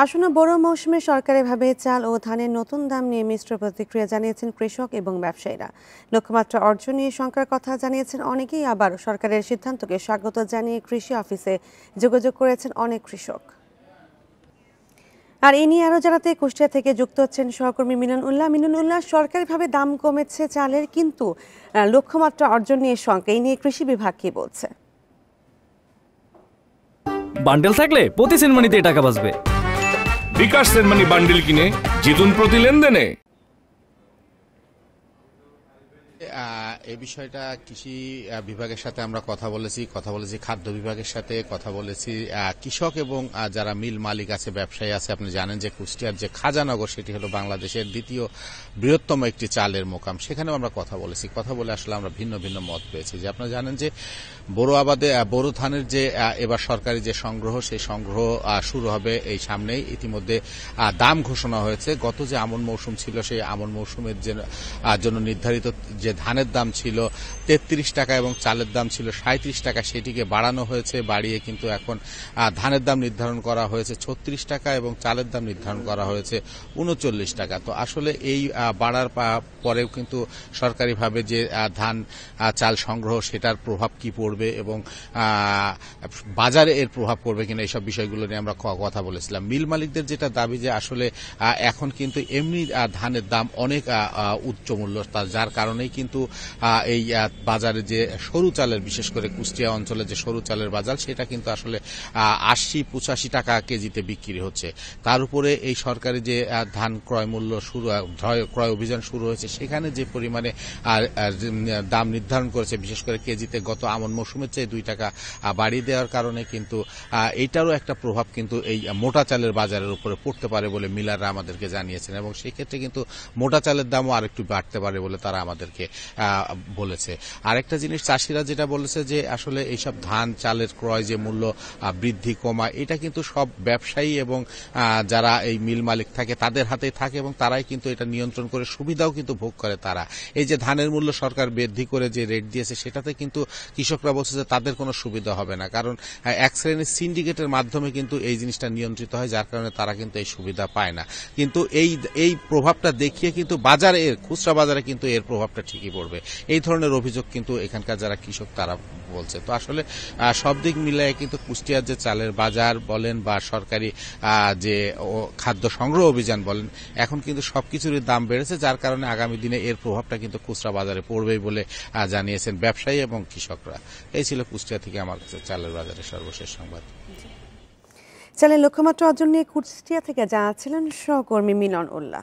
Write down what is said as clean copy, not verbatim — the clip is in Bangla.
আসন্ন বড় মৌসুমে সরকারিভাবে চাল ও ধানের নতুন দাম নিয়ে মিশ্র প্রতিক্রিয়া জানিয়েছেন কৃষক এবং ব্যবসায়ীরা। লক্ষ্যমাত্রা অর্জন নিয়ে শঙ্কার কথা জানিয়েছেন অনেকেই, আবার সরকারের সিদ্ধান্তকে স্বাগত জানিয়ে কৃষি অফিসে যোগাযোগ করেছেন অনেক কৃষক। আর এ নিয়ে আরও জানাতে কুষ্টিয়া থেকে যুক্ত হচ্ছেন সহকর্মী মিলন উল্লাহ। সরকারিভাবে দাম কমেছে চালের, কিন্তু লক্ষ্যমাত্রা অর্জন নিয়ে শঙ্কা। এই নিয়ে কৃষি বিভাগ কি বলছে? বান্ডেল থাকলে প্রতি সেনমানিতে টাকা বাঁচবে। বিকাশ সেনমানি বান্ডেল কিনে জিতুন প্রতি লেনদেনে। এই বিষয়টা কৃষি বিভাগের সাথে আমরা কথা বলেছি খাদ্য বিভাগের সাথে কথা বলেছি, কৃষক এবং যারা মিল মালিক আছে, ব্যবসায়ী আছে। আপনি জানেন যে কুষ্টিয়ার যে খাজানগর, সেটি হলো বাংলাদেশের দ্বিতীয় বৃহত্তম একটি চালের মোকাম। সেখানেও আমরা কথা বলে আসলে আমরা ভিন্ন ভিন্ন মত পেয়েছি। যে আপনারা জানেন যে বোরো ধানের যে এবার সরকারি যে সংগ্রহ, সেই সংগ্রহ শুরু হবে এই সামনেই। ইতিমধ্যে দাম ঘোষণা হয়েছে। গত যে আমন মৌসুম ছিল, সেই আমন মৌসুমের জন্য নির্ধারিত যে ধানের দাম ছিল 33 টাকা এবং চালের দাম ছিল 37 টাকা, সেটিকে বাড়ানো হয়েছে। বাড়িয়ে কিন্তু এখন ধানের দাম নির্ধারণ করা হয়েছে 36 টাকা এবং চালের দাম নির্ধারণ করা হয়েছে 39 টাকা। তো আসলে এই বাড়ার পরেও কিন্তু সরকারিভাবে যে ধান চাল সংগ্রহ, সেটার প্রভাব কি পড়বে এবং বাজারে এর প্রভাব পড়বে কিনা, এইসব বিষয়গুলো নিয়ে আমরা কথা বলেছিলাম। মিল মালিকদের যেটা দাবি যে আসলে এখন কিন্তু এমনি ধানের দাম অনেক উচ্চ মূল্য, যার কারণেই কিন্তু এই বাজারে যে সরু চালের, বিশেষ করে কুষ্টিয়া অঞ্চলে যে সরু চালের বাজার, সেটা কিন্তু আসলে 80-85 টাকা কেজিতে বিক্রি হচ্ছে। তার উপরে এই সরকারি যে ধান ক্রয় মূল্য ক্রয় অভিযান শুরু হয়েছে, সেখানে যে পরিমাণে দাম নির্ধারণ করেছে, বিশেষ করে কেজিতে গত আমন মৌসুমের চেয়ে 2 টাকা বাড়িয়ে দেওয়ার কারণে কিন্তু এইটারও একটা প্রভাব কিন্তু এই মোটা চালের বাজারের উপরে পড়তে পারে বলে মিলাররা আমাদেরকে জানিয়েছেন, এবং সেই ক্ষেত্রে কিন্তু মোটা চালের দামও আরেকটু বাড়তে পারে বলে তারা আমাদেরকে বলেছে। আরেকটা জিনিস চাষিরা যেটা বলেছে যে আসলে এইসব ধান চালের ক্রয় যে মূল্য বৃদ্ধি কমা, এটা কিন্তু সব ব্যবসায়ী এবং যারা এই মিল মালিক থাকে তাদের হাতেই থাকে, এবং তারাই কিন্তু এটা নিয়ন্ত্রণ করে সুবিধাও কিন্তু ভোগ করে তারা। এই যে ধানের মূল্য সরকার বৃদ্ধি করে যে রেট দিয়েছে, সেটাতে কিন্তু কৃষকরা বলছে যে তাদের কোনো সুবিধা হবে না, কারণ এক শ্রেণীর সিন্ডিকেটের মাধ্যমে কিন্তু এই জিনিসটা নিয়ন্ত্রিত হয়, যার কারণে তারা কিন্তু এই সুবিধা পায় না। কিন্তু এই প্রভাবটা দেখিয়ে কিন্তু বাজারে, খুচরা বাজারে কিন্তু এর প্রভাবটা ঠিকই পড়বে, এই ধরনের অভিযোগ কিন্তু এখানকার যারা কৃষক তারা বলছে। তো আসলে সব দিক মিলিয়ে কিন্তু কুষ্টিয়ার যে চালের বাজার বলেন বা সরকারি যে খাদ্য সংগ্রহ অভিযান বলেন, এখন কিন্তু সবকিছুরই দাম বেড়েছে, যার কারণে আগামী দিনে এর প্রভাবটা কিন্তু খুচরা বাজারে পড়বেই বলে জানিয়েছেন ব্যবসায়ী এবং কৃষকরা। এই ছিল কুষ্টিয়া থেকে আমার কাছে চালের বাজারের সর্বশেষ সংবাদ। চালের লক্ষ্যমাত্রা অর্জন নিয়ে কুষ্টিয়া থেকে জানাচ্ছিলেন সহকর্মী মিলন উল্লাহ।